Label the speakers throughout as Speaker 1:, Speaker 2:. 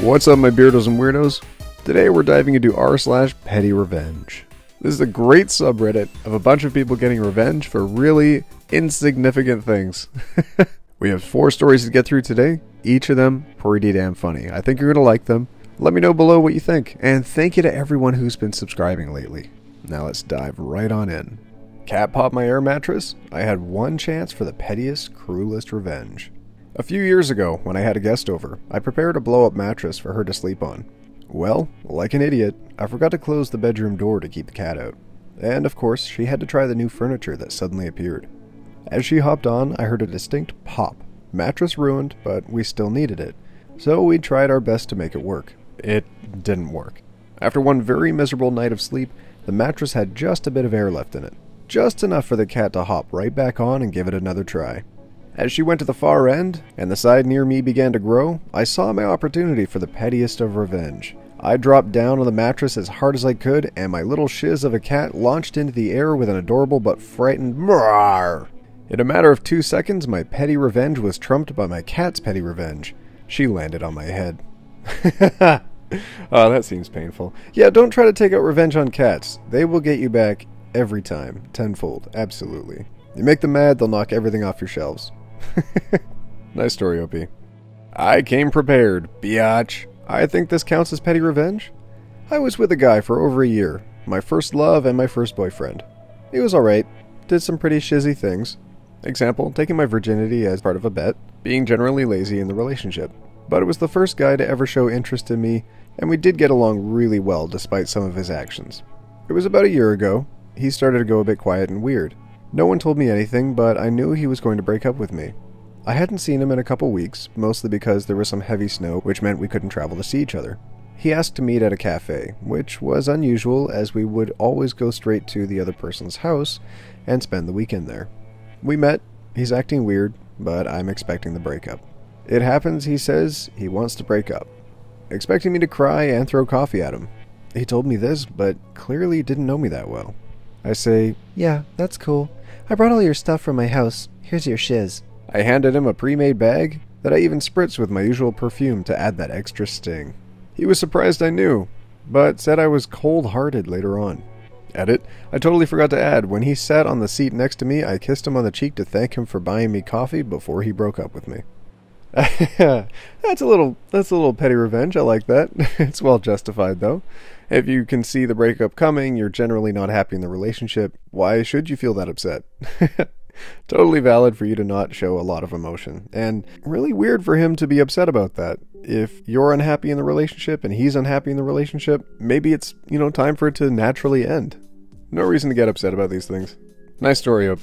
Speaker 1: What's up, my Beardos and Weirdos? Today we're diving into r/PettyRevenge. This is a great subreddit of a bunch of people getting revenge for really insignificant things. We have 4 stories to get through today, each of them pretty damn funny. I think you're going to like them. Let me know below what you think, and thank you to everyone who's been subscribing lately. Now let's dive right on in. Cat popped my air mattress. I had one chance for the pettiest, cruelest revenge. A few years ago, when I had a guest over, I prepared a blow-up mattress for her to sleep on. Well, like an idiot, I forgot to close the bedroom door to keep the cat out. And of course, she had to try the new furniture that suddenly appeared. As she hopped on, I heard a distinct pop. Mattress ruined, but we still needed it. So we tried our best to make it work. It didn't work. After one very miserable night of sleep, the mattress had just a bit of air left in it. Just enough for the cat to hop right back on and give it another try. As she went to the far end, and the side near me began to grow, I saw my opportunity for the pettiest of revenge. I dropped down on the mattress as hard as I could, and my little shiz of a cat launched into the air with an adorable but frightened "Mrrr!" In a matter of 2 seconds, my petty revenge was trumped by my cat's petty revenge. She landed on my head. Oh, that seems painful. Yeah, don't try to take out revenge on cats. They will get you back every time, tenfold, absolutely. You make them mad, they'll knock everything off your shelves. Nice story, OP. I came prepared, biatch. I think this counts as petty revenge. I was with a guy for over a year, my first love and my first boyfriend. He was alright, did some pretty shizzy things. Example, taking my virginity as part of a bet, being generally lazy in the relationship. But it was the first guy to ever show interest in me, and we did get along really well despite some of his actions. It was about a year ago. He started to go a bit quiet and weird. No one told me anything, but I knew he was going to break up with me. I hadn't seen him in a couple weeks, mostly because there was some heavy snow, which meant we couldn't travel to see each other. He asked to meet at a cafe, which was unusual as we would always go straight to the other person's house and spend the weekend there. We met, he's acting weird, but I'm expecting the breakup. It happens, he says he wants to break up, expecting me to cry and throw coffee at him. He told me this, but clearly didn't know me that well. I say, "Yeah, that's cool. I brought all your stuff from my house. Here's your shiz." I handed him a pre-made bag that I even spritzed with my usual perfume to add that extra sting. He was surprised I knew, but said I was cold-hearted later on. Edit, I totally forgot to add, when he sat on the seat next to me, I kissed him on the cheek to thank him for buying me coffee before he broke up with me. That's a little petty revenge. I like that. It's well justified, though. If you can see the breakup coming, you're generally not happy in the relationship. Why should you feel that upset? Totally valid for you to not show a lot of emotion, and really weird for him to be upset about that. If you're unhappy in the relationship and he's unhappy in the relationship, maybe it's, time for it to naturally end. No reason to get upset about these things. Nice story, OP.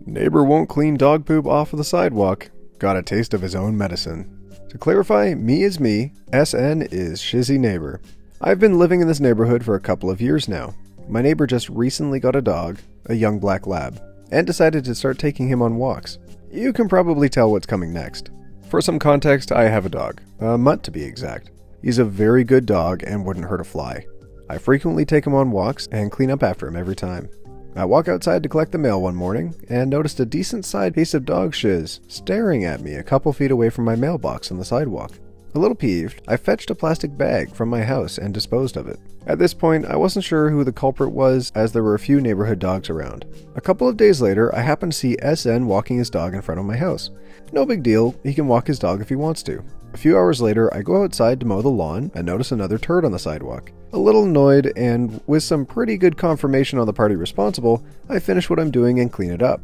Speaker 1: Neighbor won't clean dog poop off of the sidewalk. Got a taste of his own medicine. To clarify, me is me, SN is shizzy neighbor. I've been living in this neighborhood for a couple of years now. My neighbor just recently got a dog, a young black lab, and decided to start taking him on walks. You can probably tell what's coming next. For some context, I have a dog, a mutt to be exact. He's a very good dog and wouldn't hurt a fly. I frequently take him on walks and clean up after him every time. I walk outside to collect the mail one morning and noticed a decent-sized piece of dog shiz staring at me a couple feet away from my mailbox on the sidewalk. A little peeved, I fetched a plastic bag from my house and disposed of it. At this point, I wasn't sure who the culprit was, as there were a few neighborhood dogs around. A couple of days later, I happened to see SN walking his dog in front of my house. No big deal, he can walk his dog if he wants to. A few hours later, I go outside to mow the lawn and notice another turd on the sidewalk. A little annoyed, and with some pretty good confirmation on the party responsible, I finish what I'm doing and clean it up.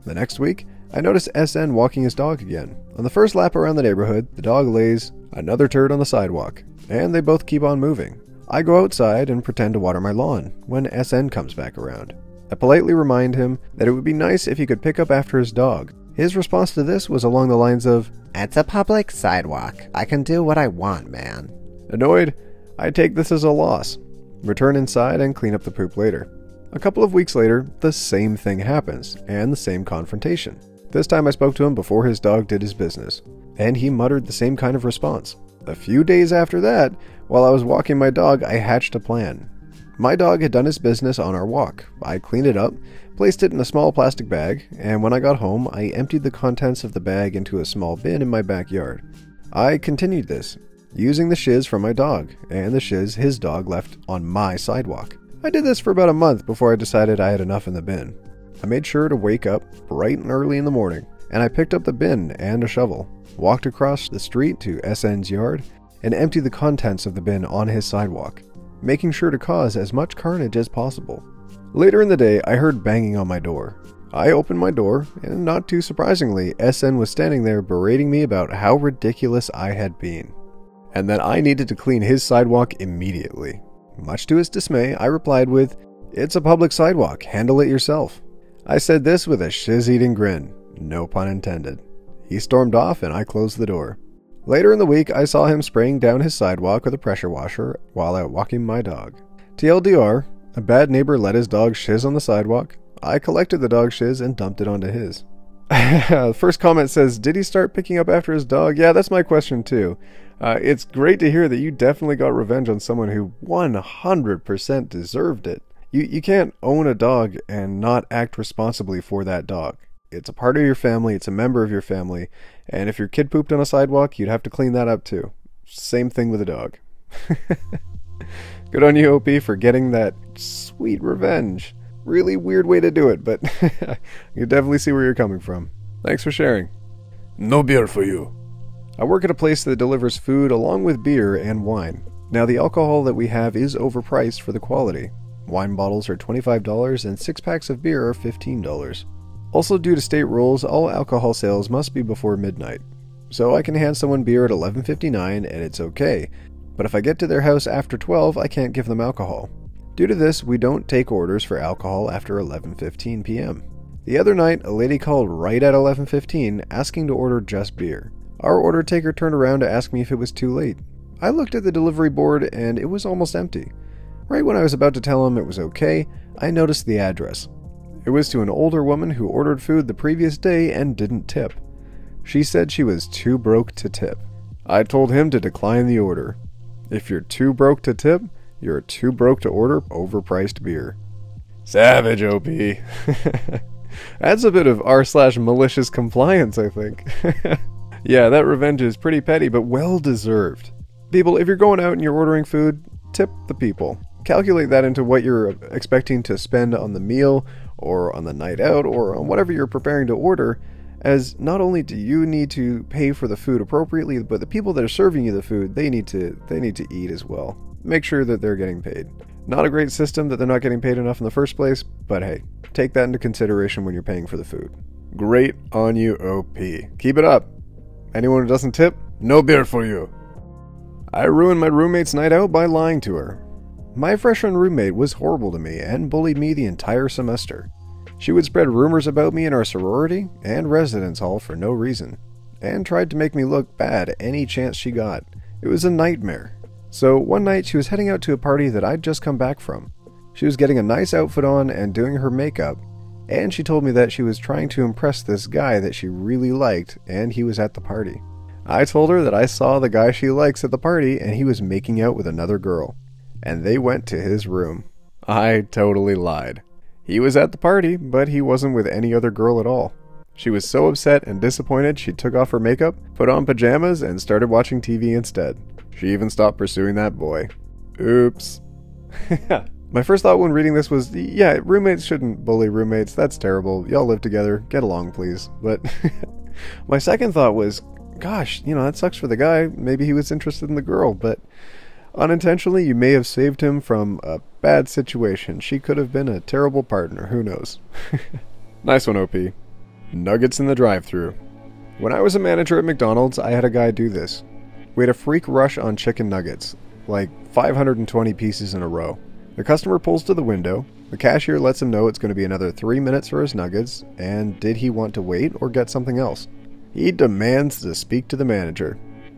Speaker 1: The next week, I notice SN walking his dog again. On the first lap around the neighborhood, the dog lays another turd on the sidewalk, and they both keep on moving. I go outside and pretend to water my lawn when SN comes back around. I politely remind him that it would be nice if he could pick up after his dog. His response to this was along the lines of, "It's a public sidewalk. I can do what I want, man." Annoyed, I take this as a loss, return inside and clean up the poop later. A couple of weeks later, the same thing happens, and the same confrontation. This time I spoke to him before his dog did his business, and he muttered the same kind of response. A few days after that, while I was walking my dog, I hatched a plan. My dog had done his business on our walk. I cleaned it up, placed it in a small plastic bag, and when I got home, I emptied the contents of the bag into a small bin in my backyard. I continued this. using the shiz from my dog, and the shiz his dog left on my sidewalk. I did this for about a month before I decided I had enough in the bin. I made sure to wake up bright and early in the morning, and I picked up the bin and a shovel, walked across the street to SN's yard, and emptied the contents of the bin on his sidewalk, making sure to cause as much carnage as possible. Later in the day, I heard banging on my door. I opened my door, and not too surprisingly, SN was standing there berating me about how ridiculous I had been, and that I needed to clean his sidewalk immediately. Much to his dismay, I replied with, "It's a public sidewalk, handle it yourself." I said this with a shiz-eating grin, no pun intended. He stormed off and I closed the door. Later in the week, I saw him spraying down his sidewalk with a pressure washer while out walking my dog. TLDR, a bad neighbor let his dog shiz on the sidewalk. I collected the dog shiz and dumped it onto his. The first comment says, did he start picking up after his dog? Yeah, that's my question too. It's great to hear that you definitely got revenge on someone who 100% deserved it. You can't own a dog and not act responsibly for that dog. It's a part of your family, it's a member of your family, and if your kid pooped on a sidewalk, you'd have to clean that up too. Same thing with a dog. Good on you, OP, for getting that sweet revenge. Really weird way to do it, but you definitely see where you're coming from. Thanks for sharing.
Speaker 2: No beer for you.
Speaker 1: I work at a place that delivers food along with beer and wine. Now, the alcohol that we have is overpriced for the quality. Wine bottles are $25 and 6 packs of beer are $15. Also, due to state rules, all alcohol sales must be before midnight. So I can hand someone beer at 11:59 and it's okay, but if I get to their house after 12, I can't give them alcohol. Due to this, we don't take orders for alcohol after 11:15 p.m. The other night, a lady called right at 11:15 asking to order just beer. Our order taker turned around to ask me if it was too late. I looked at the delivery board and it was almost empty. Right when I was about to tell him it was okay, I noticed the address. It was to an older woman who ordered food the previous day and didn't tip. She said she was too broke to tip. I told him to decline the order. If you're too broke to tip, you're too broke to order overpriced beer.
Speaker 2: Savage, OP.
Speaker 1: That's a bit of r/malicious compliance, I think. Yeah, that revenge is pretty petty, but well deserved. People, if you're going out and you're ordering food, tip the people. Calculate that into what you're expecting to spend on the meal, or on the night out, or on whatever you're preparing to order, as not only do you need to pay for the food appropriately, but the people that are serving you the food, they need to eat as well. Make sure that they're getting paid. Not a great system that they're not getting paid enough in the first place, but hey, take that into consideration when you're paying for the food. Great on you, OP. Keep it up. Anyone who doesn't tip, no beer for you. I ruined my roommate's night out by lying to her. My freshman roommate was horrible to me and bullied me the entire semester. She would spread rumors about me in our sorority and residence hall for no reason, and tried to make me look bad any chance she got. It was a nightmare. So one night she was heading out to a party that I'd just come back from. She was getting a nice outfit on and doing her makeup, and she told me that she was trying to impress this guy that she really liked, and he was at the party. I told her that I saw the guy she likes at the party and he was making out with another girl, and they went to his room. I totally lied. He was at the party, but he wasn't with any other girl at all. She was so upset and disappointed she took off her makeup, put on pajamas, and started watching TV instead. She even stopped pursuing that boy. Oops. My first thought when reading this was, yeah, roommates shouldn't bully roommates. That's terrible. Y'all live together. Get along, please. But my second thought was, gosh, that sucks for the guy. Maybe he was interested in the girl, but unintentionally, you may have saved him from a bad situation. She could have been a terrible partner. Who knows? Nice one, OP. Nuggets in the drive-thru. When I was a manager at McDonald's, I had a guy do this. We had a freak rush on chicken nuggets, like 520 pieces in a row. The customer pulls to the window, the cashier lets him know it's going to be another 3 minutes for his nuggets, and did he want to wait or get something else? He demands to speak to the manager.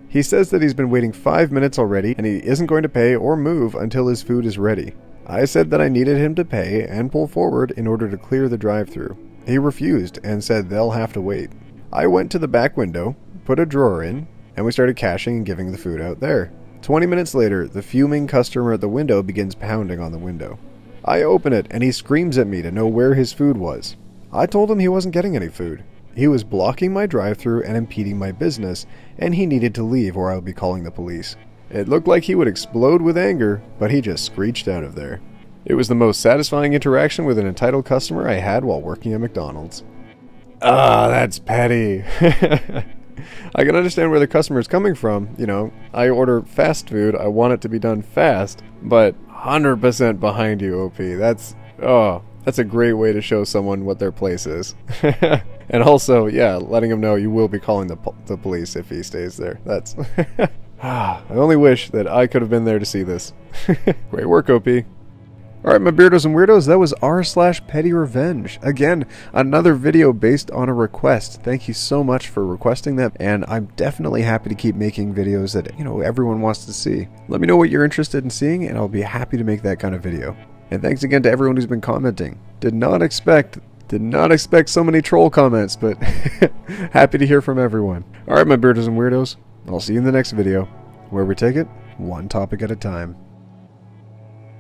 Speaker 1: He says that he's been waiting 5 minutes already, and he isn't going to pay or move until his food is ready. I said that I needed him to pay and pull forward in order to clear the drive-thru. He refused and said they'll have to wait. I went to the back window, put a drawer in, and we started cashing and giving the food out there. 20 minutes later, the fuming customer at the window begins pounding on the window. I open it and he screams at me to know where his food was. I told him he wasn't getting any food. He was blocking my drive-thru and impeding my business, and he needed to leave or I would be calling the police. It looked like he would explode with anger, but he just screeched out of there. It was the most satisfying interaction with an entitled customer I had while working at McDonald's. Ah, that's petty. I can understand where the customer's coming from. You know, I order fast food, I want it to be done fast, but 100% behind you, OP. That's a great way to show someone what their place is. And also, yeah, letting him know you will be calling the police if he stays there. That's... I only wish that I could have been there to see this. Great work, OP. Alright, my Beardos and Weirdos, that was r/PettyRevenge. Again, another video based on a request. Thank you so much for requesting that, and I'm definitely happy to keep making videos that, you know, everyone wants to see. Let me know what you're interested in seeing, and I'll be happy to make that kind of video. And thanks again to everyone who's been commenting. Did not expect so many troll comments, but happy to hear from everyone. Alright, my Beardos and Weirdos, I'll see you in the next video, where we take it one topic at a time.